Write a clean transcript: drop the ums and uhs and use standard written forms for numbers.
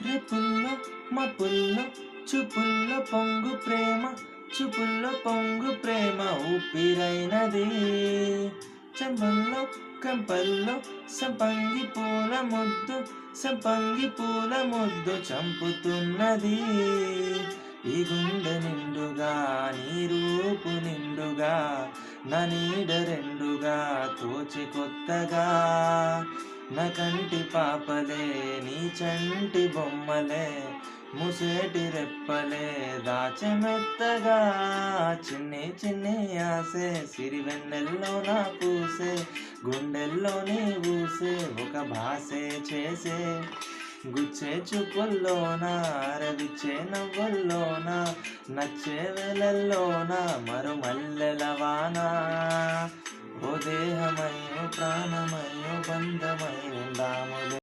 రేపుల్లో మపుల్లో చూపుల్లో పొంగు ప్రేమ చూపుల్లో పొంగు ప్రేమ ఊపిరైనది చెంపల్లో కంపల్లో సంపంగి పూల ముద్దు చంపుతున్నది ఈ గుండె నిండుగా నీ రూపు నిండుగా నా నీడ రెండుగా తోచి కొత్తగా నా కంటి పాపలే నీ చంటి బొమ్మలే ముసేటి రెప్పలే దాచెమెత్తగా చిన్ని చిన్ని ఆసే సిరివెన్నెల్లో నా పూసే గుండెల్లో నీ ఊసే ఒక భాసే చేసే గుచ్చే చూపుల్లోన రవిచ్చే నవ్వుల్లోన నచ్చే వేళల్లోన మరుమల్లెల వాన ఓ దేహమయ్యో ప్రాణమయ్యో బంధమై ఉందాములే.